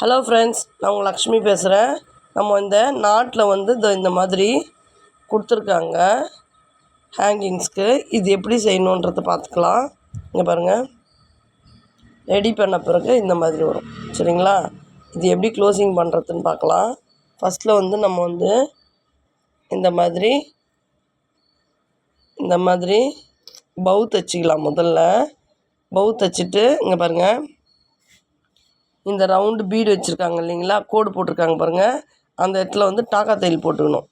Hello friends, நான் உங்கள் லக்ஷ்மி பேசுகிறேன். நம்ம இந்த நாட்டில் வந்து இந்த மாதிரி கொடுத்துருக்காங்க ஹேங்கிங்ஸ்க்கு. இது எப்படி செய்யணுன்றதை பார்த்துக்கலாம். இங்கே பாருங்கள், ரெடி பண்ண பிறகு இந்த மாதிரி வரும். சரிங்களா? இது எப்படி க்ளோசிங் பண்ணுறதுன்னு பார்க்கலாம். ஃபஸ்ட்டில் வந்து நம்ம வந்து இந்த மாதிரி பவு தைச்சிக்கலாம். முதல்ல பவு தைச்சிட்டு இங்கே பாருங்கள், இந்த ரவுண்டு பீடு வச்சுருக்காங்க இல்லைங்களா, கோடு போட்டிருக்காங்க பாருங்கள், அந்த இடத்துல வந்து டாக்கா தையல் போட்டுக்கணும்.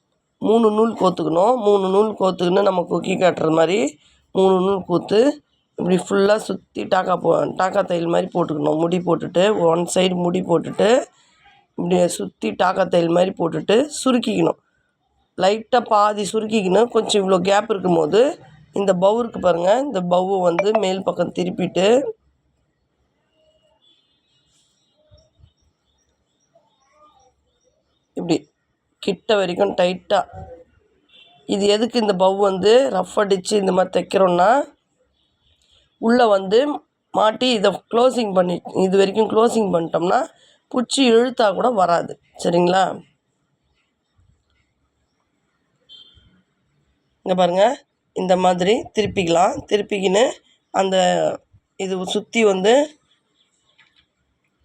3 நூல் கோத்துக்கணும். 3 நூல் கோத்துக்கின்னு நம்ம கொக்கி காட்டுற மாதிரி 3 நூல் கோத்து இப்படி ஃபுல்லாக சுற்றி டாக்கா தையல் மாதிரி போட்டுக்கணும். முடி போட்டுட்டு ஒன் சைடு முடி போட்டுட்டு இப்படி சுற்றி டாக்கா தையல் மாதிரி போட்டுட்டு சுருக்கிக்கணும். லைட்டாக பாதி சுருக்கிக்கணும். கொஞ்சம் இவ்வளோ கேப் இருக்கும்போது இந்த பவு இருக்குது பாருங்கள், இந்த பவ்வை வந்து மேல் பக்கம் திருப்பிட்டு இப்படி கிட்ட வரைக்கும் டைட்டாக. இது எதுக்கு இந்த பவ் வந்து ரஃப் அடித்து இந்த மாதிரி தைக்கிறோன்னா, உள்ளே வந்து மாட்டி இதை க்ளோசிங் பண்ணி இது வரைக்கும் க்ளோசிங் பண்ணிட்டோம்னா பிடிச்சி இழுத்தா கூட வராது. சரிங்களா? இங்கே பாருங்கள், இந்த மாதிரி திருப்பிக்கலாம். திருப்பிக்கின்னு அந்த இது சுற்றி வந்து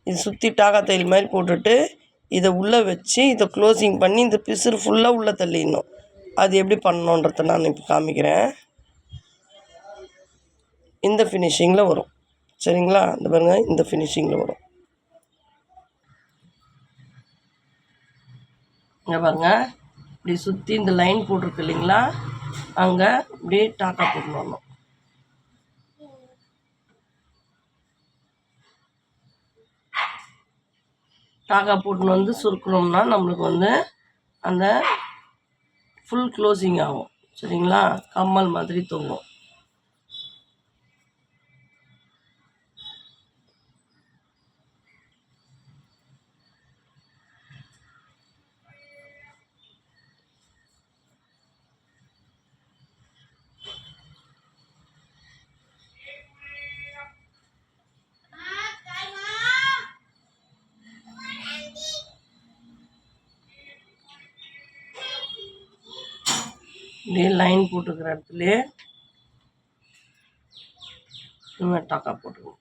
இது சுற்றி டாக்கா தையல் மாதிரி போட்டுட்டு இதை உள்ளே வச்சு இதை க்ளோசிங் பண்ணி இந்த பிசுறு ஃபுல்லாக உள்ளே தள்ளிடணும். அது எப்படி பண்ணணுன்றத நான் இப்போ காமிக்கிறேன். இந்த ஃபினிஷிங்கில் வரும். சரிங்களா? இந்த பாருங்கள், இந்த ஃபினிஷிங்கில் வரும். இங்கே பாருங்கள், இப்படி சுற்றி இந்த லைன் போட்டிருக்கு இல்லைங்களா, அங்கே இப்படியே டாக்கா போட்டு வரணும். டாக்கா போட்டுன்னு வந்து சுருக்கணும்னா நம்மளுக்கு வந்து அந்த ஃபுல் க்ளோசிங் ஆகும். சரிங்களா? கம்மல் மாதிரி தொங்கும். இப்படியே லைன் போட்டுக்கிற இடத்துலையே இன்னும் டாக்கா போட்டுக்கணும்.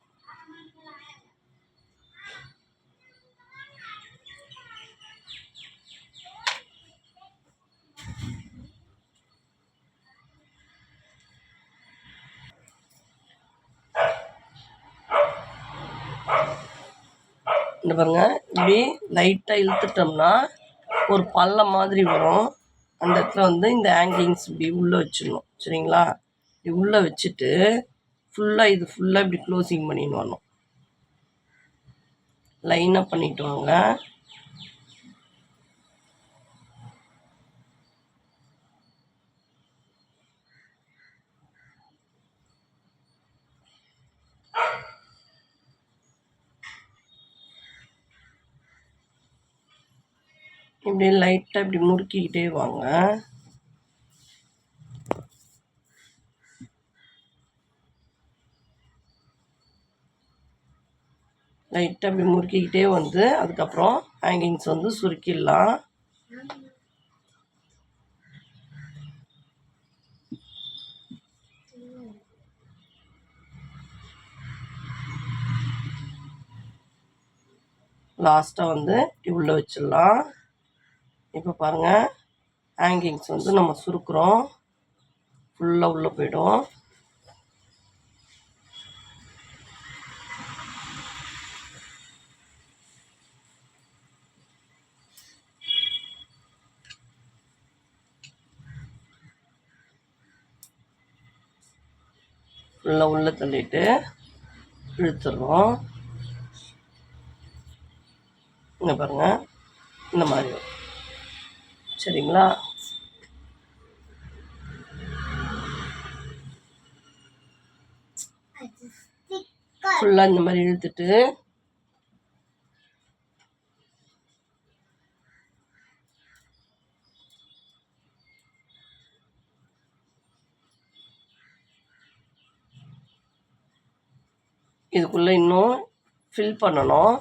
இந்த பாருங்கள், இப்படி லைட்டாக இழுத்துட்டோம்னா ஒரு பள்ளம் மாதிரி வரும். அந்த இடத்துல வந்து இந்த ஹேங்கிங்ஸ் இப்படி உள்ளே வச்சிடணும். சரிங்களா? இப்படி உள்ளே வச்சுட்டு ஃபுல்லாக இது ஃபுல்லாக இப்படி க்ளோசிங் பண்ணின்னு வரணும். லைனாக பண்ணிட்டு வாங்க. இப்படி லைட்டாக இப்படி முறுக்கிக்கிட்டே வாங்க. லைட்டாக இப்படி முறுக்கிக்கிட்டே வந்து அதுக்கப்புறம் ஹேங்கிங்ஸ் வந்து சுருக்கிடலாம். லாஸ்ட்டாக வந்து உள்ளே வச்சிடலாம். இப்போ பாருங்கள், ஹேங்கிங்ஸ் வந்து நம்ம சுருக்குறோம், ஃபுல்லாக உள்ளே போய்டும். ஃபுல்லாக உள்ளே தள்ளிட்டு இழுத்துடுறோம். இங்கே பாருங்கள், இந்த மாதிரி வரும். சரிங்களா? ஃபுல்லாக இந்த மாதிரி இழுத்துட்டு இதுக்குள்ளே இன்னும் ஃபில் பண்ணணும்.